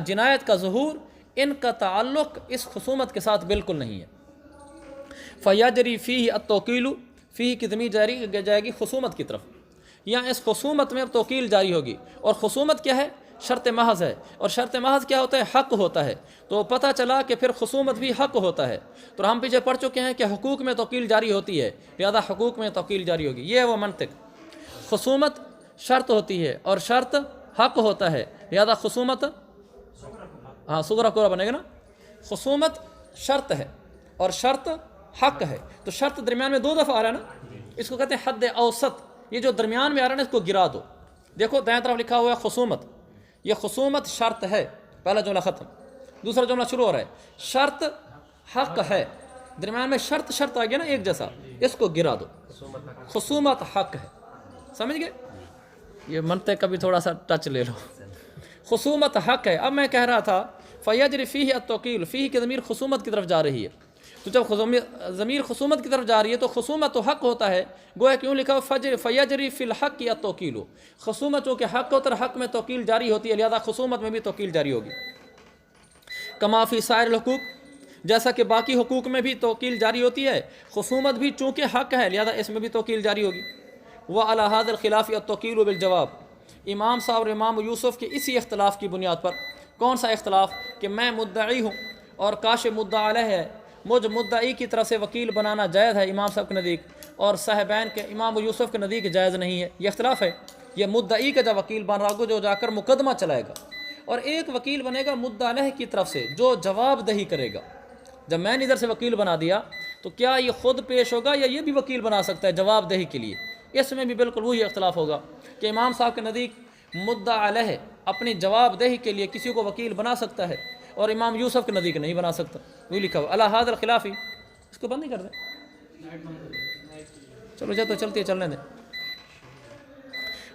جنایت کا ظہور، ان کا تعلق اس خصومت کے ساتھ بالکل نہیں ہے۔ فیجری فیہ التوکیل، فیہ کی ضمیر جاری جائے گی خصومت کی طرف، یہاں اس خصومت میں اب توکیل جاری ہوگی، اور خصومت کیا ہے؟ شرط محض ہے، اور شرط محض کیا ہوتا ہے؟ حق ہوتا ہے، تو پتہ چلا کہ پھر خصومت بھی حق ہوتا ہے۔ تو ہم پیچھے پڑھ چکے ہیں کہ حقوق میں توکیل جاری ہوتی ہے، لہذا حقوق میں توکیل جاری ہوگی، یہ ہے وہ منطق۔ خصومت شرط ہوتی ہے اور شرط حق ہوتا ہے، لہذا خصومت ہاں صغرا کورا بنے گا نا، خصومت شرط ہے اور شرط حق ہے، تو شرط درمیان میں 2 دفعہ آ رہا ہے نا، اس کو کہتے ہیں حد اوسط، یہ جو درمیان میں آ رہا ہے نا اس کو گرا دو۔ دیکھو دائیں طرف لکھا ہوا ہے خصومت، یہ خصومت شرط ہے، پہلا جملہ ختم، دوسرا جملہ شروع ہو رہا ہے شرط حق ہے، درمیان میں شرط آ گیا نا ایک جیسا، اس کو گرا دو، خصومت حق ہے، سمجھ گئے؟ یہ منطق کا بھی تھوڑا سا ٹچ لے لو، خصومت حق ہے۔ اب میں کہہ رہا تھا فیجری فیہ التوکیل، فیہ کی ضمیر خصومت کی طرف جا رہی ہے، تو جب ضمیر خصومت کی طرف جا رہی ہے تو خصومت تو حق ہوتا ہے، گویا کیوں لکھا فیجری فی الحق یا توکیل، خصومت چونکہ حق ہوتا ہے، حق میں توکیل جاری ہوتی ہے، لہذا خصومت میں بھی توکیل جاری ہوگی۔ کما فی سائر الحقوق، جیسا کہ باقی حقوق میں بھی توکیل جاری ہوتی ہے، خصومت بھی چونکہ حق ہے لہذا اس میں بھی توکیل جاری ہوگی۔ وعلی ھذا الخلاف التوکیل بالجواب، امام صاحب اور امام یوسف کے اسی اختلاف کی بنیاد پر، کون سا اختلاف؟ کہ میں مدعی ہوں اور کاشف مدعا علیہ ہے، مجھ مدعی کی طرف سے وکیل بنانا جائز ہے امام صاحب کے نزدیک، اور صاحبین کے امام یوسف کے نزدیک جائز نہیں ہے۔ یہ اختلاف ہے، یہ مدعی کا جو وکیل بن رہا جو جا کر مقدمہ چلائے گا، اور ایک وکیل بنے گا مدعا علیہ کی طرف سے جو جواب دہی کرے گا۔ جب میں نے ادھر سے وکیل بنا دیا تو کیا یہ خود پیش ہوگا یا یہ بھی وکیل بنا سکتا ہے جواب دہی کے لیے؟ اس میں بھی بالکل وہی اختلاف ہوگا کہ امام صاحب کے نزدیک مدعا علیہ اپنی جواب دہی کے لیے کسی کو وکیل بنا سکتا ہے اور امام یوسف کے نزدیک نہیں بنا سکتا، وہی لکھا ہوا علی ھذا الخلاف ہی۔ اس کو بند نہیں کر دیں، چلو جب تو چلتی ہے چلنے دیں۔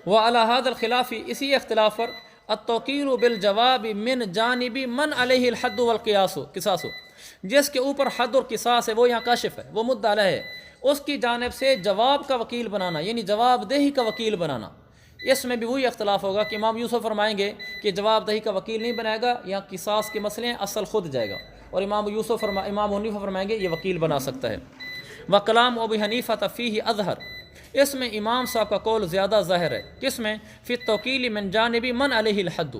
وعلی ھذا الخلاف، اسی اختلاف پر، التوکیل بالجواب من جانب من علیہ الحد والقیاس قصاص، جس کے اوپر حد اور قصاص ہے وہ یہاں کاشف ہے، وہ مدعا علیہ ہے، اس کی جانب سے جواب کا وکیل بنانا یعنی جواب دہی کا وکیل بنانا، اس میں بھی وہی اختلاف ہوگا کہ امام یوسف فرمائیں گے کہ جواب دہی کا وکیل نہیں بنائے گا، یہاں قصاص کے مسئلے ہیں اصل خود جائے گا، اور امام حنیفہ فرمائیں گے یہ وکیل بنا سکتا ہے۔ وکلام ابی حنیفہ فیہ اظہر، اس میں امام صاحب کا قول زیادہ ظاہر ہے، کس میں؟ فی التوکیل من جانب من علیہ الحد،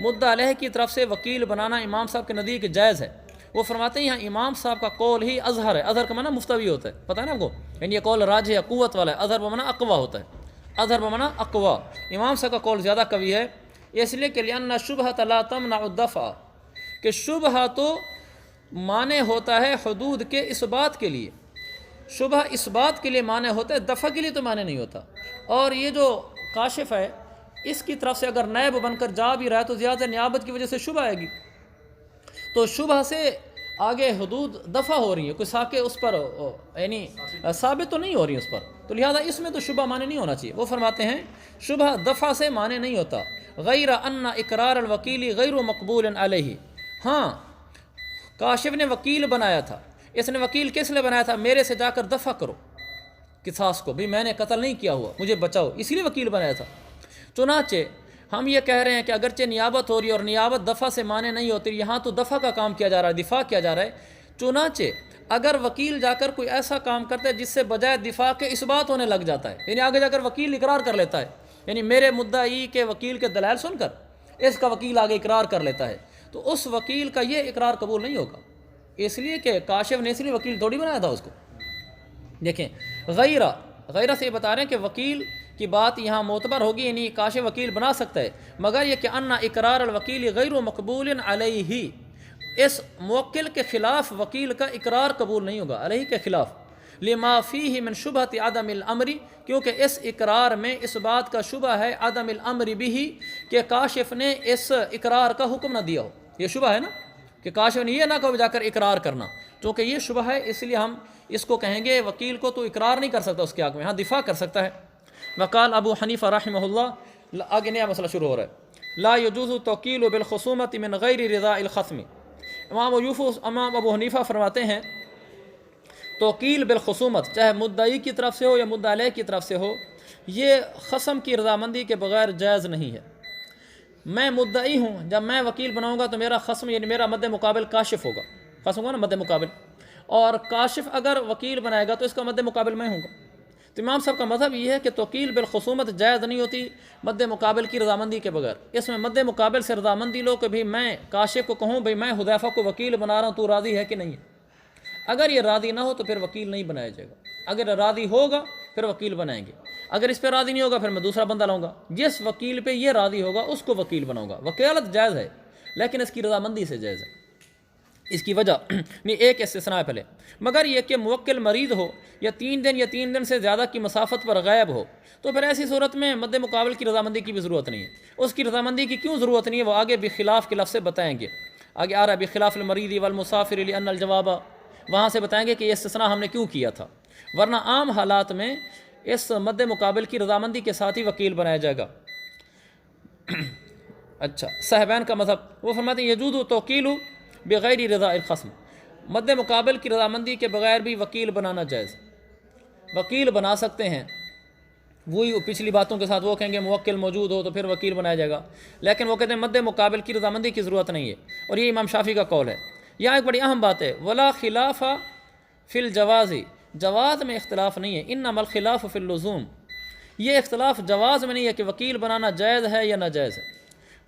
مدعا علیہ کی طرف سے وکیل بنانا امام صاحب کے نزدیک جائز ہے۔ وہ فرماتے ہیں یہاں امام صاحب کا قول ہی اظہر ہے، اظہر کا معنی مفتوی ہوتا ہے، پتہ ہے نا آپ کو، یعنی یہ قول راجح ہے، قوت والا ہے، اظہر بمعنی اقوا ہوتا ہے، اظہر بمعنی اقوا، امام صاحب کا قول زیادہ قوی ہے، اس لیے کہ لأن الشبہۃ لا تمنع الدفع، کہ شبہ تو مانع ہوتا ہے حدود کے اس بات کے لیے، شبہ اس بات کے لیے مانع ہوتا ہے، دفع کے لیے تو مانع نہیں ہوتا، اور یہ جو کاشف ہے اس کی طرف سے اگر نائب بن کر جا بھی رہا ہے تو زیادہ نیابت کی وجہ سے شبہ آئے گی، تو شبہ سے آگے حدود دفع ہو رہی ہیں، کوئی ساکے اس پر یعنی ثابت تو نہیں ہو رہی اس پر، تو لہذا اس میں تو شبہ معنی نہیں ہونا چاہیے۔ وہ فرماتے ہیں شبہ دفع سے معنی نہیں ہوتا، غیر ان اقرار الوکیل غیر مقبول علیہ، ہاں کاشف نے وکیل بنایا تھا، اس نے وکیل کس لیے بنایا تھا؟ میرے سے جا کر دفع کرو قصاص کو، بھی میں نے قتل نہیں کیا ہوا، مجھے بچاؤ، اسی لیے وکیل بنایا تھا۔ چنانچہ ہم یہ کہہ رہے ہیں کہ اگرچہ نیابت ہو رہی ہے اور نیابت دفع سے معنی نہیں ہوتی، یہاں تو دفع کا کام کیا جا رہا ہے، دفاع کیا جا رہا ہے، چنانچہ اگر وکیل جا کر کوئی ایسا کام کرتا ہے جس سے بجائے دفاع کے اثبات ہونے لگ جاتا ہے، یعنی آگے جا کر وکیل اقرار کر لیتا ہے، یعنی میرے مدعی کے وکیل کے دلائل سن کر اس کا وکیل آگے اقرار کر لیتا ہے، تو اس وکیل کا یہ اقرار قبول نہیں ہوگا، اس لیے کہ کاشف نے اس لیے وکیل تھوڑی بنایا تھا اس کو۔ دیکھیں غیرہ سے یہ بتا رہے ہیں کہ وکیل کی بات یہاں معتبر ہوگی، یعنی کاشف وکیل بنا سکتا ہے، مگر یہ کہ ان اقرار الوکیل غیر مقبول علیہ، اس موکل کے خلاف وکیل کا اقرار قبول نہیں ہوگا، علیہ کے خلاف، لما فیہ من شبہۃ عدم الامر، کیونکہ اس اقرار میں اس بات کا شبہ ہے عدم الامر بھی، کہ کاشف نے اس اقرار کا حکم نہ دیا ہو، یہ شبہ ہے نا کہ کاشف نے یہ نہ کہو جا کر اقرار کرنا، چونکہ یہ شبہ ہے اس لیے ہم اس کو کہیں گے وکیل کو تو اقرار نہیں کر سکتا اس کے حق میں، ہاں دفاع کر سکتا ہے۔ وقال ابو حنیفہ رحمہ اللہ، آگے نیا مسئلہ شروع ہو رہا ہے، لا يجوز توکیل بالخصومت من غیر رضاء الخصم، امام ابو حنیفہ فرماتے ہیں توکیل بالخصومت چاہے مدعی کی طرف سے ہو یا مدعا علیہ کی طرف سے ہو، یہ خصم کی رضامندی کے بغیر جائز نہیں ہے۔ میں مدعی ہوں، جب میں وکیل بناؤں گا تو میرا خصم یعنی میرا مد مقابل کاشف ہوگا، خصم ہوگا نا مد مقابل، اور کاشف اگر وکیل بنائے گا تو اس کا مد مقابل میں ہوں گا، تو امام صاحب کا مذہب یہ ہے کہ توکیل بالخصومت جائز نہیں ہوتی مد مقابل کی رضامندی کے بغیر، اس میں مد مقابل سے رضامندی لو کہ بھئی میں کاشف کو کہوں بھئی میں حذیفہ کو وکیل بنا رہا ہوں، تو راضی ہے کہ نہیں ہے، اگر یہ راضی نہ ہو تو پھر وکیل نہیں بنایا جائے گا، اگر راضی ہوگا پھر وکیل بنائیں گے، اگر اس پہ راضی نہیں ہوگا پھر میں دوسرا بندہ لاؤں گا، جس وکیل پہ یہ راضی ہوگا اس کو وکیل بناؤں گا۔ وکالت جائز ہے لیکن اس کی رضامندی سے جائز ہے، اس کی وجہ نہیں ایک استثناء ہے پہلے، مگر یہ کہ موکل مریض ہو یا 3 دن یا 3 دن سے زیادہ کی مسافت پر غائب ہو، تو پھر ایسی صورت میں مد مقابل کی رضامندی کی بھی ضرورت نہیں ہے۔ اس کی رضامندی کی کیوں ضرورت نہیں ہے وہ آگے بخلاف کے لفظ سے بتائیں گے، آگے آ رہا ہے بخلاف المریض والمسافر لأن الجواب، وہاں سے بتائیں گے کہ یہ استثناء ہم نے کیوں کیا تھا، ورنہ عام حالات میں اس مد مقابل کی رضامندی کے ساتھ ہی وکیل بنایا جائے گا۔ اچھا صاحبین کا مذہب، وہ فرماتے ہیں یجوز توکیل بغیر رضا الخصم، مد مقابل کی رضامندی کے بغیر بھی وکیل بنانا جائز، وکیل بنا سکتے ہیں، وہی پچھلی باتوں کے ساتھ وہ کہیں گے موکل موجود ہو تو پھر وکیل بنایا جائے گا، لیکن وہ کہتے ہیں مد مقابل کی رضامندی کی ضرورت نہیں ہے، اور یہ امام شافعی کا قول ہے۔ یہاں ایک بڑی اہم بات ہے، ولا خلاف فی الجواز، جواز میں اختلاف نہیں ہے، انما الخلاف فی اللزوم، یہ اختلاف جواز میں نہیں ہے کہ وکیل بنانا جائز ہے یا ناجائز ہے،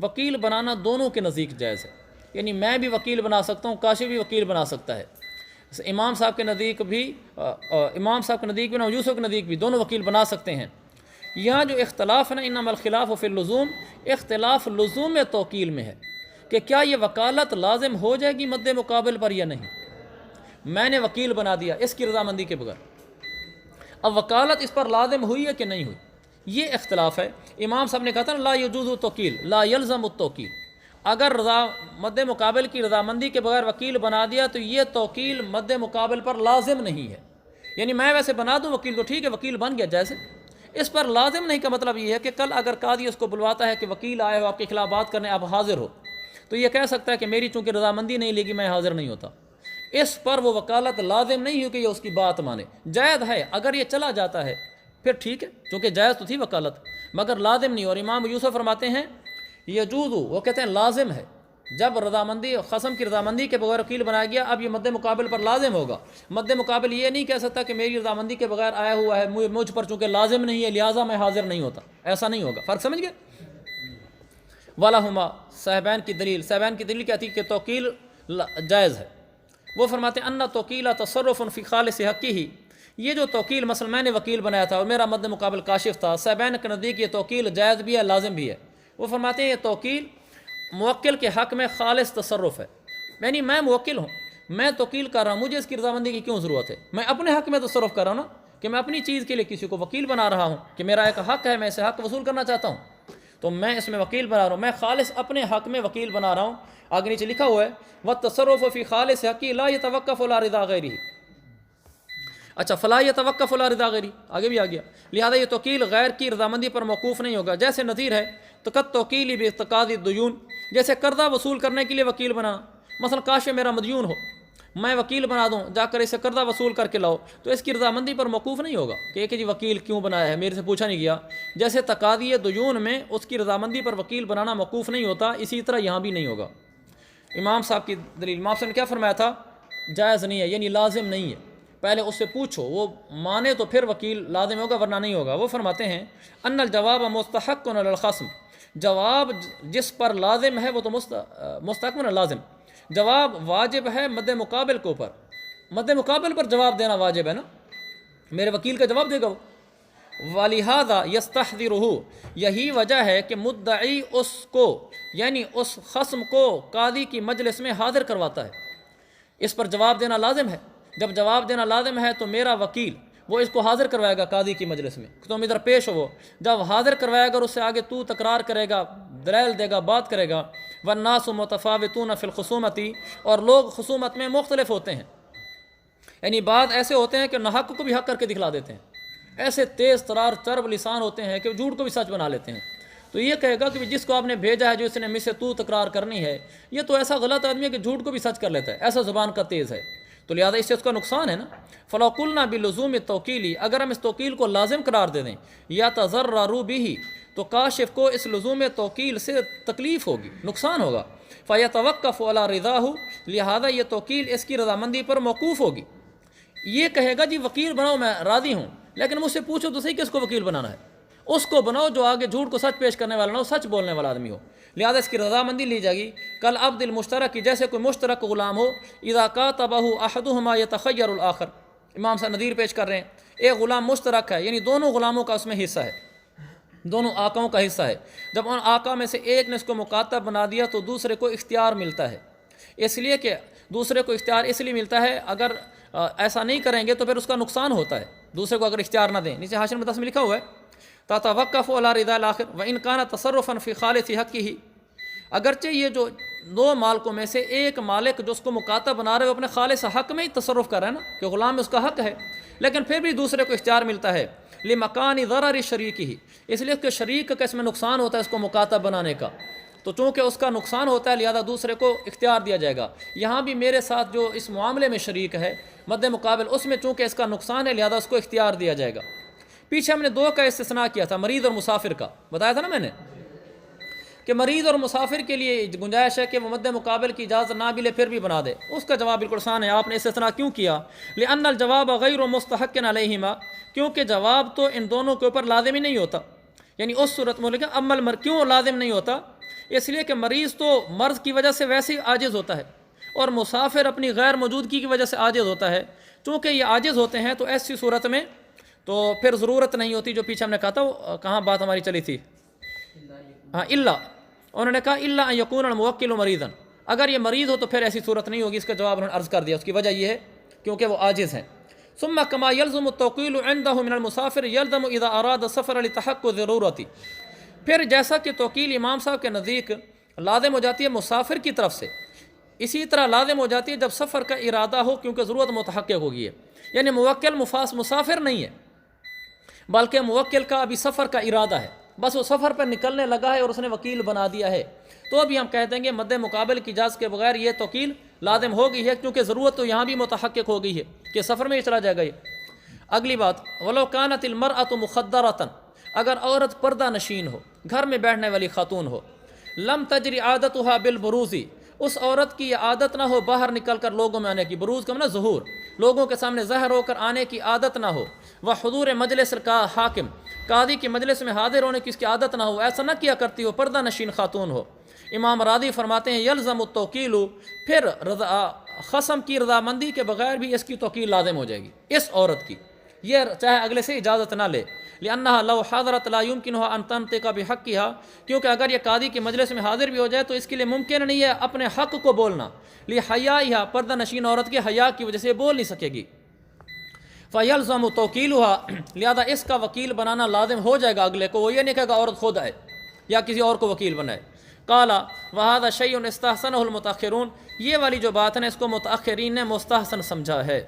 وکیل بنانا دونوں کے نزدیک جائز ہے، یعنی میں بھی وکیل بنا سکتا ہوں، کاشف بھی وکیل بنا سکتا ہے، امام صاحب کے نزدیک بھی اور یوسف کے نزدیک بھی دونوں وکیل بنا سکتے ہیں۔ یہاں جو اختلاف ہے نا انما الخلاف فی اللزوم، اختلاف لزوم توکیل میں ہے کہ کیا یہ وکالت لازم ہو جائے گی مد مقابل پر یا نہیں، میں نے وکیل بنا دیا اس کی رضامندی کے بغیر، اب وکالت اس پر لازم ہوئی ہے کہ نہیں ہوئی، یہ اختلاف ہے۔ امام صاحب نے کہا تھا لا یجوز التوکیل لا یلزم التوکیل، اگر مد مقابل کی رضامندی کے بغیر وکیل بنا دیا تو یہ توکیل مد مقابل پر لازم نہیں ہے، یعنی میں ویسے بنا دوں وکیل تو ٹھیک ہے، وکیل بن گیا جیسے، اس پر لازم نہیں کا مطلب یہ ہے کہ کل اگر قاضی اس کو بلواتا ہے کہ وکیل آئے ہو آپ کے خلاف بات کرنے، آپ حاضر ہو، تو یہ کہہ سکتا ہے کہ میری چونکہ رضامندی نہیں لے گی میں حاضر نہیں ہوتا، اس پر وہ وکالت لازم نہیں ہو کہ یہ اس کی بات مانے، جائز ہے اگر یہ چلا جاتا ہے پھر ٹھیک ہے، چونکہ جائز تو تھی وکالت مگر لازم نہیں، اور امام یوسف فرماتے ہیں یجوز، وہ کہتے ہیں لازم ہے، جب رضامندی خصم کی رضامندی کے بغیر وکیل بنایا گیا اب یہ مد مقابل پر لازم ہوگا، مد مقابل یہ نہیں کہہ سکتا کہ میری رضامندی کے بغیر آیا ہوا ہے مجھ پر چونکہ لازم نہیں ہے لہٰذا میں حاضر نہیں ہوتا، ایسا نہیں ہوگا، فرق سمجھ گئے؟ وَلَهُمَا صاحبین کی دلیل کہتی ہے کہ توکیل جائز ہے، وہ فرماتے ہیں ان توکیل تصرف فی خالص حقی ہی، یہ جو توکیل مثلا میں نے وکیل بنایا تھا اور میرا مد مقابل کاشف تھا، صاحبین کے نزدیک یہ توکیل جائز بھی ہے لازم بھی ہے، وہ فرماتے ہیں یہ توکیل موکل کے حق میں خالص تصرف ہے، یعنی میں موکل ہوں، میں توکیل کر رہا ہوں، مجھے اس کی رضامندی کی کیوں ضرورت ہے، میں اپنے حق میں تصرف کر رہا ہوں نا، کہ میں اپنی چیز کے لیے کسی کو وکیل بنا رہا ہوں کہ میرا ایک حق ہے میں اسے حق وصول کرنا چاہتا ہوں، تو میں اس میں وکیل بنا رہا ہوں، میں خالص اپنے حق میں وکیل بنا رہا ہوں۔ آگے نیچے لکھا ہوا ہے وَالتَّصَرُّفُ فِي خَالِصِ حَقِّهِ لَا يَتَوَقَّفُ عَلَىٰ رِضَا غَيْرِهِ، اچھا فَلَا يَتَوَقَّفُ عَلَىٰ رِضَا غَيْرِهِ آگے بھی آ گیا، لہذا یہ توکیل غیر کی رضامندی پر موقوف نہیں ہوگا، جیسے نظیر ہے تو قد توکیل باعتقاد الدیون، جیسے قرضہ وصول کرنے کے لیے وکیل بنانا، مثلا کاش میرا مدیون ہو میں وکیل بنا دوں جا کر اسے قرضہ وصول کر کے لاؤ، تو اس کی رضامندی پر موقوف نہیں ہوگا کہ جی وکیل کیوں بنایا ہے میرے سے پوچھا نہیں گیا، جیسے تقاضی دیون میں اس کی رضامندی پر وکیل بنانا موقوف نہیں ہوتا اسی طرح یہاں بھی نہیں ہوگا۔ امام صاحب کی دلیل، امام صاحب نے کیا فرمایا تھا؟ جائز نہیں ہے یعنی لازم نہیں ہے، پہلے اس سے پوچھو وہ مانے تو پھر وکیل لازم ہوگا ورنہ نہیں ہوگا۔ وہ فرماتے ہیں ان الجواب مستحق علی الخصم، جواب جس پر لازم ہے وہ تو مستحق لازم، جواب واجب ہے مد مقابل کے اوپر، مد مقابل پر جواب دینا واجب ہے نا، میرے وکیل کا جواب دے گا وہ، وَلِهَذَا يَسْتَحْضِرُهُ، یہی وجہ ہے کہ مدعی اس کو یعنی اس خصم کو قاضی کی مجلس میں حاضر کرواتا ہے، اس پر جواب دینا لازم ہے، جب جواب دینا لازم ہے تو میرا وکیل وہ اس کو حاضر کروائے گا قاضی کی مجلس میں، تم ادھر پیش ہو، جب حاضر کروائے گا اور اس سے آگے تو تکرار کرے گا دلائل دے گا بات کرے گا، وَالنَّاسُ مُتَفَاوِتُونَ فِي الْخُصُومَةِ، اور لوگ خصومت میں مختلف ہوتے ہیں، یعنی بعض ایسے ہوتے ہیں کہ ناحق کو بھی حق کر کے دکھلا دیتے ہیں، ایسے تیز ترار چرب لسان ہوتے ہیں کہ جھوٹ کو بھی سچ بنا لیتے ہیں، تو یہ کہے گا کہ جس کو آپ نے بھیجا ہے جو اس نے مجھ سے تو تکرار کرنی ہے یہ تو ایسا غلط آدمی ہے کہ جھوٹ کو بھی سچ کر لیتا ہے، ایسا زبان کا تیز ہے، تو لہذا اس سے اس کا نقصان ہے نا۔ فَلَوْ قُلْنَا بِلُزُومِ التَّوْکِیلِ، اگر ہم اس توکیل کو لازم قرار دے دیں، یا تَضَرَّرُوا بِهِ، تو کاشف کو اس لزوم توکیل سے تکلیف ہوگی نقصان ہوگا، فَيَتَوَقَّفُ عَلَىٰ رِضَاهُ، لہذا یہ توکیل اس کی رضامندی پر موقوف ہوگی، یہ کہے گا جی وکیل بناؤ میں راضی ہوں لیکن مجھ سے پوچھو تو صحیح کس کو وکیل بنانا ہے، اس کو بناؤ جو آگے جھوٹ کو سچ پیش کرنے والا نہ ہو، سچ بولنے والا آدمی ہو، لہذا اس کی رضامندی لی جائے گی۔ کل عبد المشترک کی، جیسے کوئی مشترک غلام ہو، اذا کاتبہ احدہما یتخیر الاخر، امام صاحب نظیر پیش کر رہے ہیں ایک غلام مشترک ہے یعنی دونوں غلاموں کا اس میں حصہ ہے، دونوں آقاؤں کا حصہ ہے، جب ان آقا میں سے ایک نے اس کو مکاتب بنا دیا تو دوسرے کو اختیار ملتا ہے، اس لیے کہ دوسرے کو اختیار اس لیے ملتا ہے اگر ایسا نہیں کریں گے تو پھر اس کا نقصان ہوتا ہے، دوسرے کو اگر اختیار نہ دیں، نیچے حاشیہ میں لکھا ہوا ہے تتوقف علی رضا الاخر وان کان تصرفا فی خالص حقہ، اگرچہ یہ جو دو مالکوں میں سے ایک مالک جو اس کو مکاتب بنا رہے وہ اپنے خالص حق میں ہی تصرف کر رہا ہے نا کہ غلام میں اس کا حق ہے، لیکن پھر بھی دوسرے کو اختیار ملتا ہے لمکان ضرر شریکہ، اس لیے کہ شریک کا اس میں نقصان ہوتا ہے اس کو مکاتب بنانے کا، تو چونکہ اس کا نقصان ہوتا ہے لہذا دوسرے کو اختیار دیا جائے گا۔ یہاں بھی میرے ساتھ جو اس معاملے میں شریک ہے مد مقابل اس میں چونکہ اس کا نقصان ہے لہذا اس کو اختیار دیا جائے گا۔ پیچھے ہم نے 2 کا استثناء کیا تھا، مریض اور مسافر کا بتایا تھا نا میں نے، کہ مریض اور مسافر کے لیے گنجائش ہے کہ وہ مد مقابل کی اجازت نہ بھی لے پھر بھی بنا دے۔ اس کا جواب بالکل آسان ہے، آپ نے استثناء کیوں کیا؟ لأن الجواب غیر مستحق علیہما، کیونکہ جواب تو ان دونوں کے اوپر لازم ہی نہیں ہوتا، یعنی اس صورت میں کیوں لازم نہیں ہوتا؟ اس لیے کہ مریض تو مرض کی وجہ سے ویسے ہی عاجز ہوتا ہے اور مسافر اپنی غیر موجودگی کی وجہ سے عاجز ہوتا ہے۔ چونکہ یہ عاجز ہوتے ہیں تو ایسی صورت میں تو پھر ضرورت نہیں ہوتی، جو پیچھے ہم نے کہا تھا وہ کہاں بات ہماری چلی تھی، ہاں الا، انہوں نے کہا الا ان یکون الموکل مریضا، اگر یہ مریض ہو تو پھر ایسی صورت نہیں ہوگی۔ اس کا جواب انہوں نے عرض کر دیا، اس کی وجہ یہ ہے کیونکہ وہ عاجز ہیں۔ ثم كما يلزم التوکیل عنده من المسافر يلزم اذا اراد السفر لتحقق ضرورتی، پھر جیسا کہ توکیل امام صاحب کے نزدیک لازم ہو جاتی ہے مسافر کی طرف سے، اسی طرح لازم ہو جاتی ہے جب سفر کا ارادہ ہو کیونکہ ضرورت متحقق ہوگی ہے، یعنی موکل مسافر نہیں ہے بلکہ موکل کا ابھی سفر کا ارادہ ہے، بس وہ سفر پر نکلنے لگا ہے اور اس نے وکیل بنا دیا ہے، تو ابھی ہم کہہ دیں گے مد مقابل کی اجازت کے بغیر یہ توکیل لازم ہو گئی ہے، کیونکہ ضرورت تو یہاں بھی متحقق ہو گئی ہے کہ سفر میں ہی چلا جائے گا یہ۔ اگلی بات، وَلَوْ كَانَتِ الْمَرْأَةُ مُخَدَّرَةً، اگر عورت پردہ نشین ہو، گھر میں بیٹھنے والی خاتون ہو، لم تجری عادتها بالبروز، اس عورت کی یہ عادت نہ ہو باہر نکل کر لوگوں میں آنے کی، بروز کا معنی ظہور، لوگوں کے سامنے ظاہر ہو کر آنے کی عادت نہ ہو، وحضور مجلس کا حاکم، قاضی کی مجلس میں حاضر ہونے کی اس کی عادت نہ ہو، ایسا نہ کیا کرتی ہو، پردہ نشین خاتون ہو۔ امام راضی فرماتے ہیں یلزم التوکیل، پھر خصم کی رضامندی کے بغیر بھی اس کی توکیل لازم ہو جائے گی اس عورت کی، یہ چاہے اگلے سے اجازت نہ لے، لأنها لو حضرت لا يمكنها ان تنطق بحقها، کیونکہ اگر یہ قاضی کی مجلس میں حاضر بھی ہو جائے تو اس کے لیے ممکن نہیں ہے اپنے حق کو بولنا، لحیائها، پردہ نشین عورت کے حیا کی وجہ سے بول نہیں سکے گی، فیلزم توکیلها، لہذا اس کا وکیل بنانا لازم ہو جائے گا اگلے کو، وہ یہ نہیں کہے گا عورت خود آئے یا کسی اور کو وکیل بنائے۔ قال وهذا شيء استحسنه المتاخرون، یہ والی جو بات ہے اس کو متاخرین نے مستحسن سمجھا ہے۔